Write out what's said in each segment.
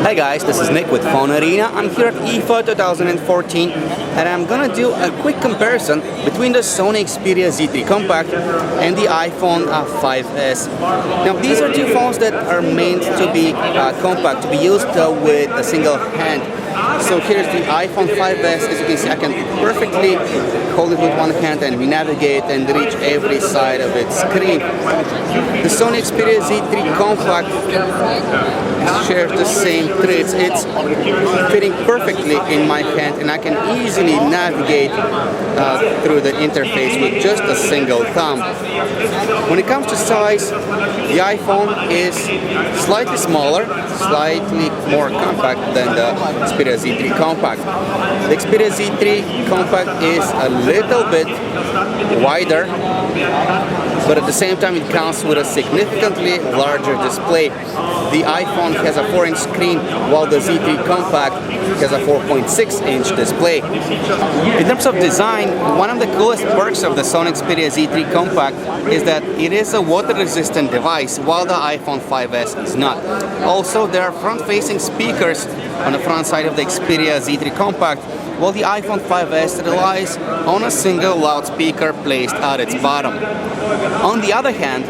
Hi guys, this is Nick with Phone Arena. I'm here at IFA 2014 and I'm gonna do a quick comparison between the Sony Xperia Z3 Compact and the iPhone 5S. Now these are two phones that are meant to be compact, to be used with a single hand. So here's the iPhone 5S. As you can see, I can perfectly hold it with one hand and navigate and reach every side of its screen. The Sony Xperia Z3 Compact shares the same traits. It's fitting perfectly in my hand and I can easily navigate through the interface with just a single thumb. When it comes to size, the iPhone is slightly smaller, slightly more compact than the Xperia Z3 Compact. The Xperia Z3 Compact is a little bit wider, but at the same time it comes with a significantly larger display. The iPhone has a 4-inch screen while the Z3 Compact has a 4.6-inch display. In terms of design, one of the coolest perks of the Sony Xperia Z3 Compact is that it is a water-resistant device while the iPhone 5S is not. Also, there are front-facing speakers on the front side of the Xperia Z3 Compact, while the iPhone 5S relies on a single loudspeaker placed at its bottom. On the other hand,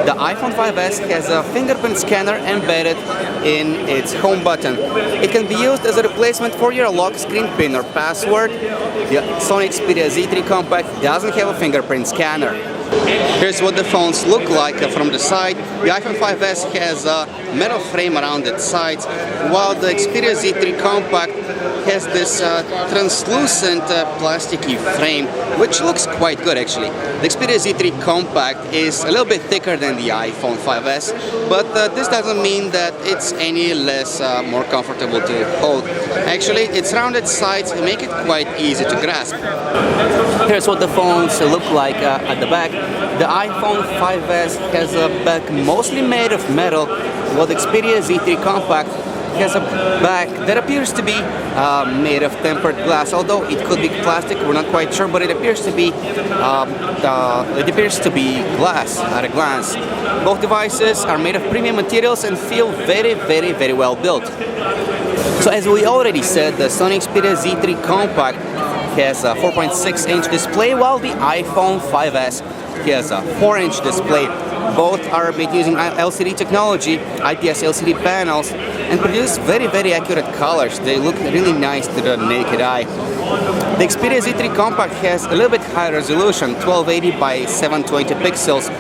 the iPhone 5S has a fingerprint scanner embedded in its home button. It can be used as a replacement for your lock screen PIN or password. The Sony Xperia Z3 Compact doesn't have a fingerprint scanner. Here's what the phones look like from the side. The iPhone 5S has a metal frame around its sides, while the Xperia Z3 Compact has this translucent plasticky frame, which looks quite good actually. The Xperia Z3 Compact is a little bit thicker than the iPhone 5S, but this doesn't mean that it's any less more comfortable to hold. Actually, its rounded sides make it quite easy to grasp. Here's what the phones look like at the back. The iPhone 5S has a back mostly made of metal, while the Xperia Z3 Compact has a back that appears to be made of tempered glass, although it could be plastic, we're not quite sure, but it appears to be glass at a glance. Both devices are made of premium materials and feel very well built. So as we already said, the Sony Xperia Z3 Compact has a 4.6-inch display, while the iPhone 5S has a 4-inch display. Both are made using LCD technology, IPS LCD panels, and produce very accurate colors. They look really nice to the naked eye. The Xperia Z3 Compact has a little bit higher resolution, 1280 by 720 pixels,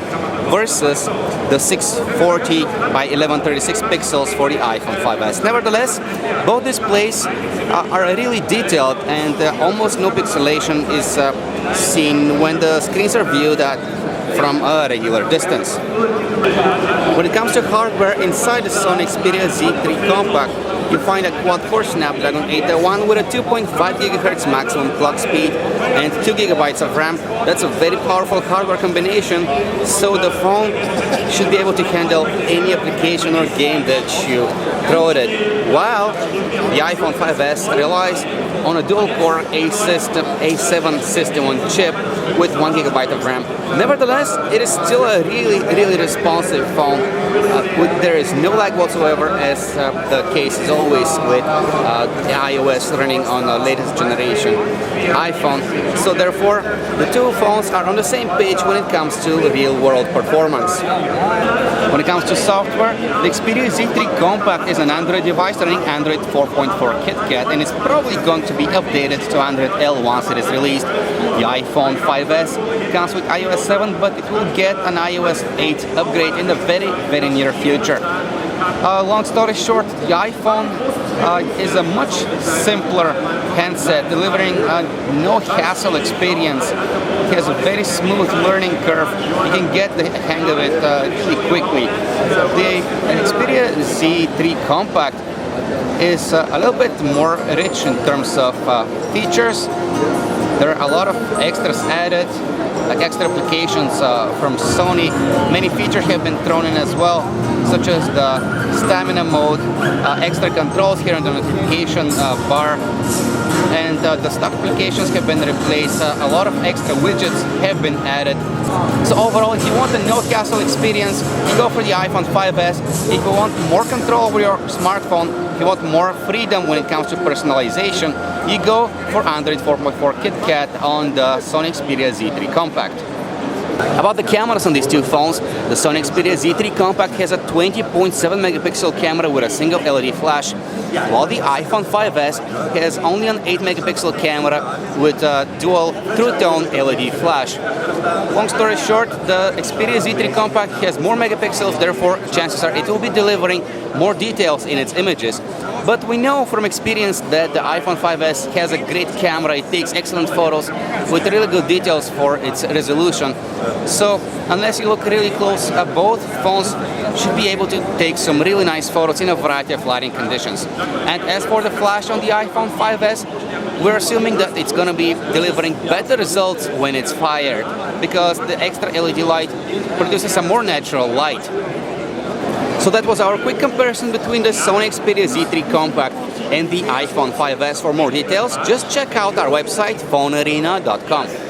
versus the 640 by 1136 pixels for the iPhone 5S. Nevertheless, both displays are really detailed and almost no pixelation is seen when the screens are viewed from a regular distance. When it comes to hardware, inside the Sony Xperia Z3 Compact, you find a quad-core Snapdragon 801 with a 2.5 GHz maximum clock speed and 2 GB of RAM. That's a very powerful hardware combination, so the phone should be able to handle any application or game that you throw at it. While the iPhone 5S relies on a dual-core A7 system on chip with 1 GB of RAM. Nevertheless, it is still a really responsive phone. There is no lag whatsoever, as the case is always with iOS running on the latest generation iPhone. So therefore, the two phones are on the same page when it comes to real-world performance. When it comes to software, the Xperia Z3 Compact is an Android device running Android 4.4 KitKat, and it's probably going to be updated to Android L once it is released. The iPhone 5S comes with iOS 7, but it will get an iOS 8 upgrade in the very near future. Long story short, the iPhone is a much simpler handset, delivering a no-hassle experience. It has a very smooth learning curve. You can get the hang of it really quickly. The Xperia Z3 Compact is a little bit more rich in terms of features. There are a lot of extras added, like extra applications from Sony. Many features have been thrown in as well, such as the stamina mode, extra controls here on the notification bar. and the stock applications have been replaced. A lot of extra widgets have been added. So overall, if you want a no castle experience, you go for the iPhone 5s. If you want more control over your smartphone, if you want more freedom when it comes to personalization, you go for Android 4.4 KitKat on the Sony Xperia Z3 Compact. About the cameras on these two phones, the Sony Xperia Z3 Compact has a 20.7 megapixel camera with a single LED flash, while the iPhone 5s has only an 8 megapixel camera with a dual True Tone LED flash. Long story short, the Xperia Z3 Compact has more megapixels, therefore chances are it will be delivering more details in its images. But we know from experience that the iPhone 5s has a great camera. It takes excellent photos with really good details for its resolution. So unless you look really close, both phones should be able to take some really nice photos in a variety of lighting conditions. And as for the flash on the iPhone 5s, we're assuming that it's going to be delivering better results when it's fired, because the extra LED light produces a more natural light. So that was our quick comparison between the Sony Xperia Z3 Compact and the iPhone 5s. For more details, just check out our website, phonearena.com.